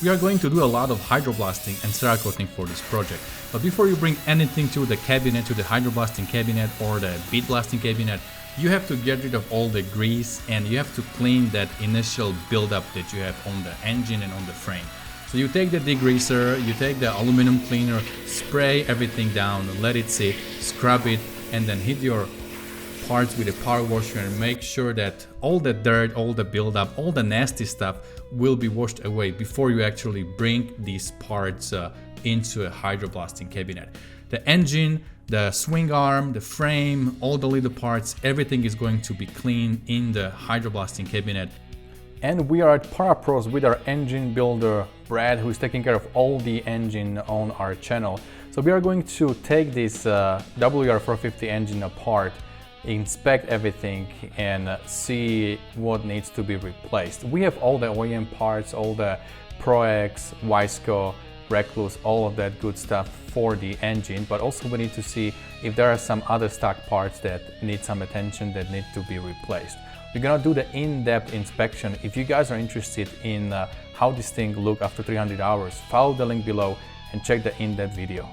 We are going to do a lot of hydroblasting and cerakoting for this project. But before you bring anything to the cabinet, to the hydroblasting cabinet or the bead blasting cabinet, you have to get rid of all the grease and you have to clean that initial buildup that you have on the engine and on the frame. So you take the degreaser, you take the aluminum cleaner, spray everything down, let it sit, scrub it, and then hit your parts with a power washer and make sure that all the dirt, all the buildup, all the nasty stuff will be washed away before you actually bring these parts into a hydroblasting cabinet. The engine, the swing arm, the frame, all the little parts, everything is going to be clean in the hydroblasting cabinet. And we are at Parapros with our engine builder Brad, who is taking care of all the engine on our channel. So we are going to take this WR450 engine apart, inspect everything and see what needs to be replaced. We have all the OEM parts, all the ProX, Wiseco, Recluse, all of that good stuff for the engine, but also we need to see if there are some other stock parts that need some attention, that need to be replaced. We're gonna do the in-depth inspection. If you guys are interested in how this thing look after 300 hours, follow the link below and check the in-depth video.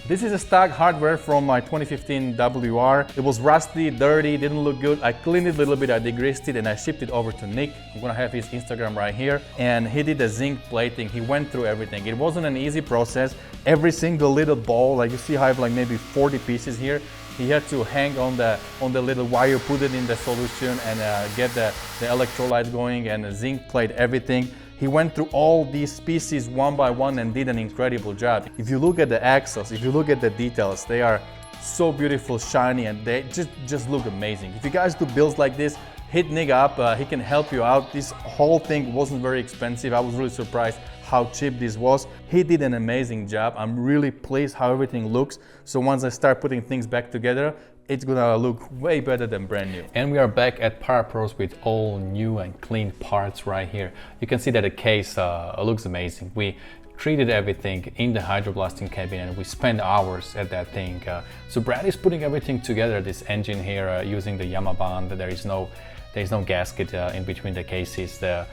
This is a stock hardware from my 2015 WR. It was rusty, dirty, didn't look good. I cleaned it a little bit, I degreased it, and I shipped it over to Nick. I'm gonna have his Instagram right here. And he did the zinc plating. He went through everything. It wasn't an easy process. Every single little ball, like you see I have like maybe 40 pieces here. He had to hang on the little wire, put it in the solution and get the electrolytes going and zinc plate everything. He went through all these pieces one by one and did an incredible job. If you look at the axles, if you look at the details, they are so beautiful, shiny, and they just look amazing. If you guys do builds like this, hit Nick up, he can help you out. This whole thing wasn't very expensive. I was really surprised how cheap this was. He did an amazing job. I'm really pleased how everything looks. So once I start putting things back together, it's gonna look way better than brand new. And we are back at Parapros with all new and clean parts right here. You can see that the case looks amazing. We treated everything in the hydroblasting cabinet and we spent hours at that thing. So Brad is putting everything together, this engine here using the Yamaha bond. There is no gasket in between the cases. The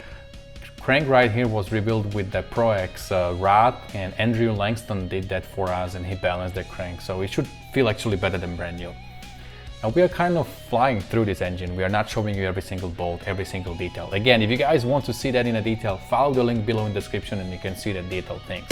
crank right here was rebuilt with the ProX rod, and Andrew Langston did that for us and he balanced the crank. So it should feel actually better than brand new. Now we are kind of flying through this engine. We are not showing you every single bolt, every single detail. Again, if you guys want to see that in a detail, follow the link below in the description and you can see the detailed things.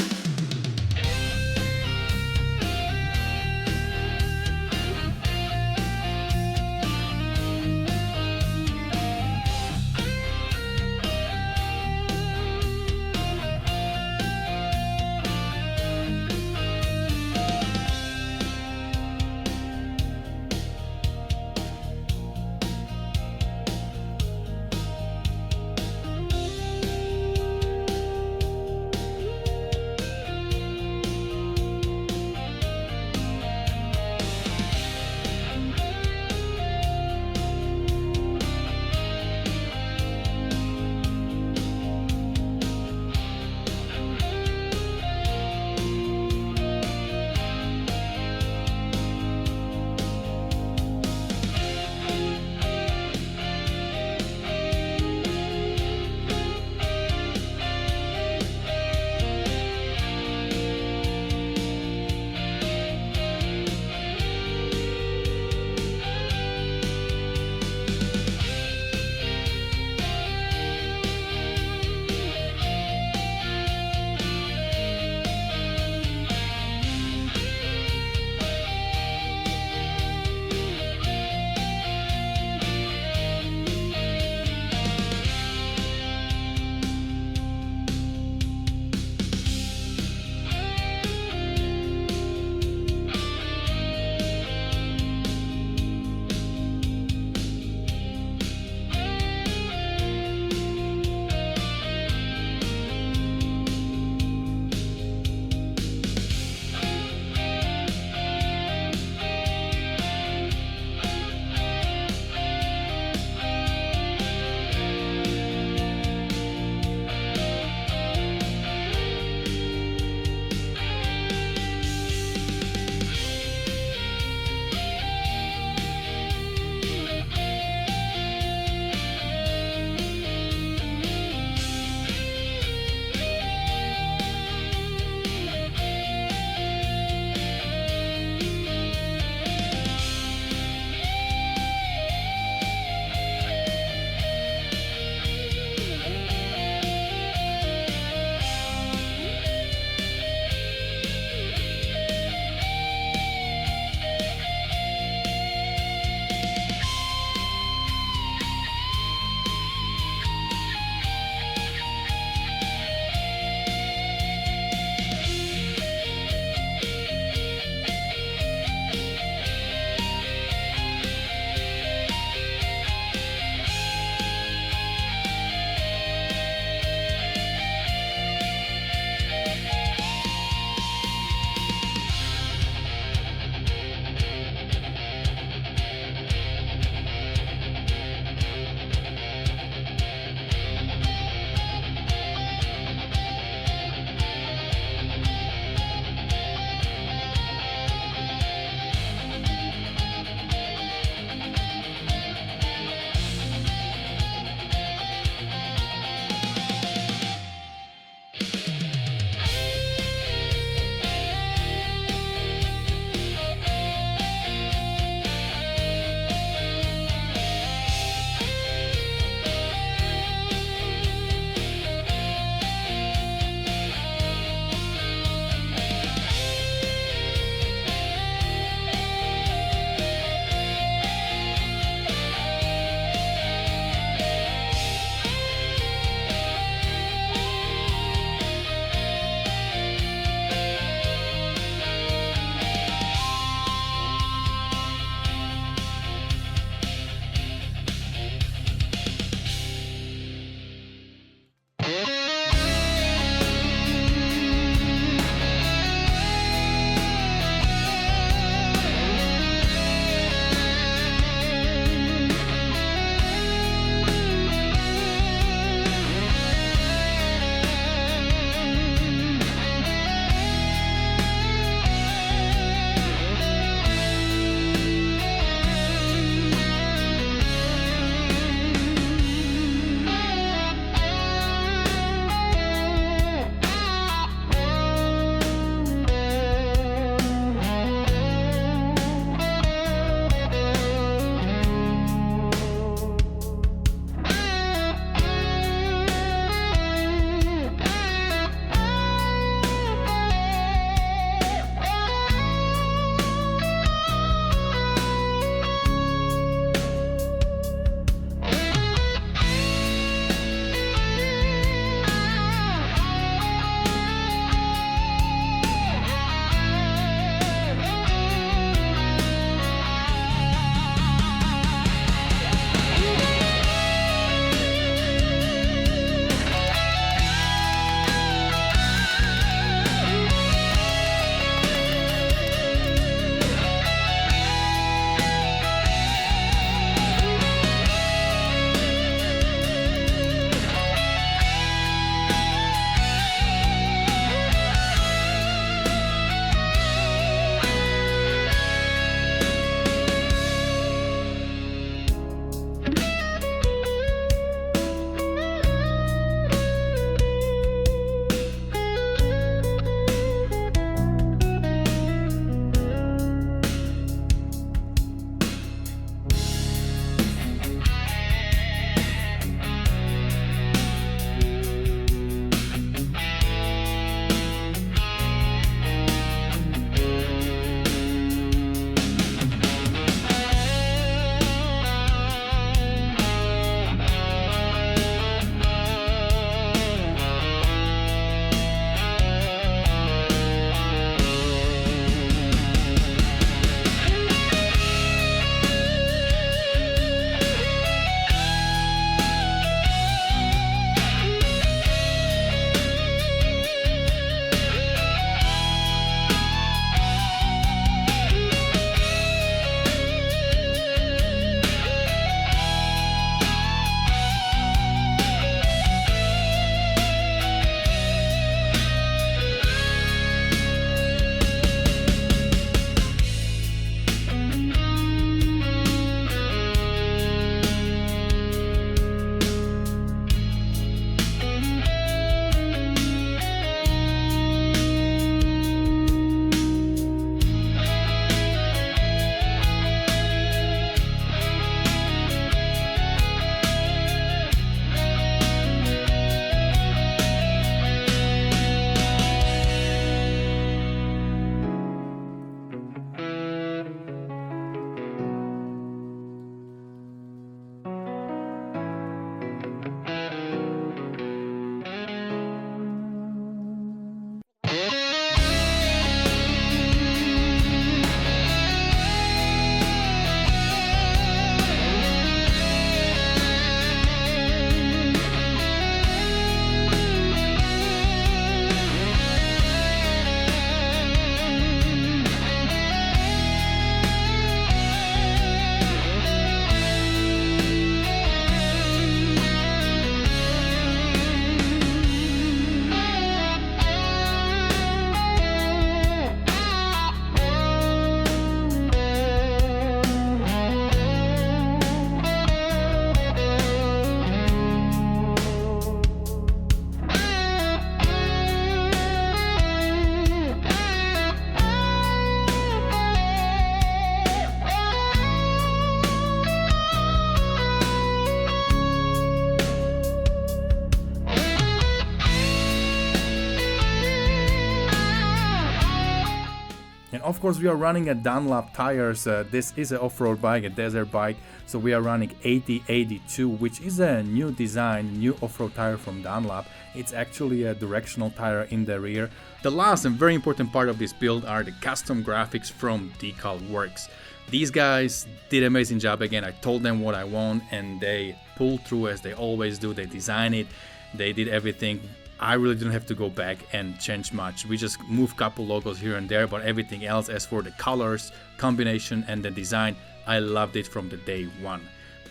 of course we are running a Dunlop tires. This is an off-road bike, a desert bike, so we are running 8082, which is a new design, new off-road tire from Dunlop. It's actually a directional tire in the rear. The last and very important part of this build are the custom graphics from Decal Works. These guys did an amazing job. Again, I told them what I want and they pulled through as they always do. They designed it, they did everything. I really didn't have to go back and change much. We just moved a couple logos here and there, but everything else, as for the colors, combination and the design, I loved it from the day one.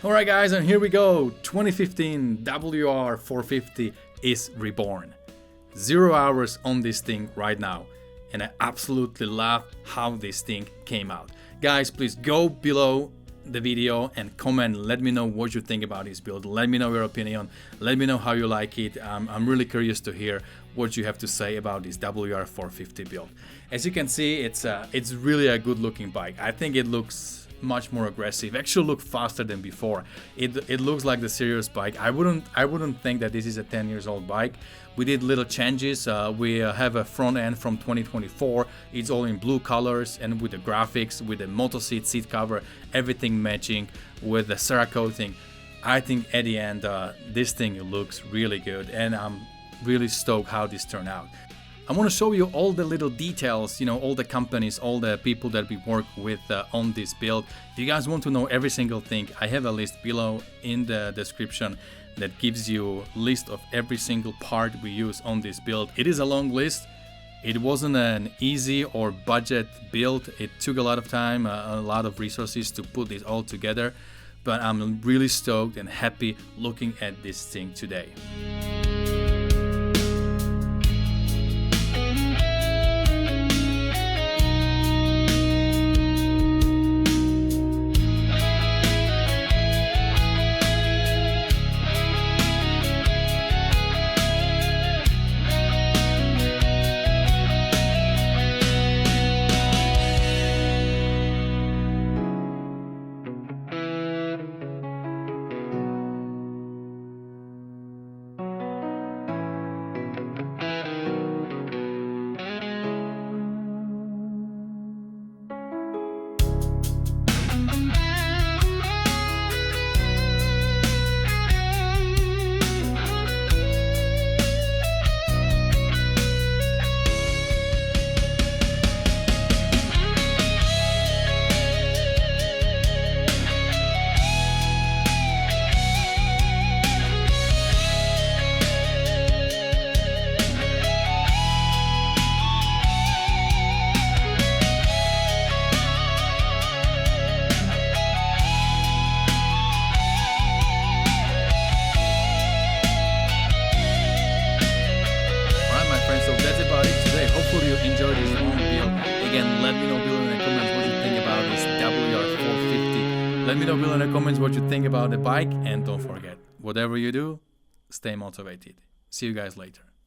Alright guys, and here we go. 2015 WR450 is reborn. 0 hours on this thing right now, and I absolutely love how this thing came out. Guys, please go below the video and comment, let me know what you think about this build, let me know your opinion, let me know how you like it. I'm really curious to hear what you have to say about this WR450 build. As you can see, it's really a good looking bike. I think it looks much more aggressive, actually look faster than before. It looks like the serious bike. I wouldn't think that this is a 10 years old bike. We did little changes. We have a front end from 2024. It's all in blue colors and with the graphics, with the motor seat cover, everything matching with the Cerakoting. I think at the end this thing looks really good, and I'm really stoked how this turned out. I want to show you all the little details, you know, all the companies, all the people that we work with on this build. If you guys want to know every single thing, I have a list below in the description that gives you a list of every single part we use on this build. It is a long list. It wasn't an easy or budget build. It took a lot of time, a lot of resources to put this all together, but I'm really stoked and happy looking at this thing today. Hopefully you enjoyed this long build. Again, let me know below in the comments what you think about this WR450. Let me know below in the comments what you think about the bike, and don't forget, whatever you do, stay motivated. See you guys later.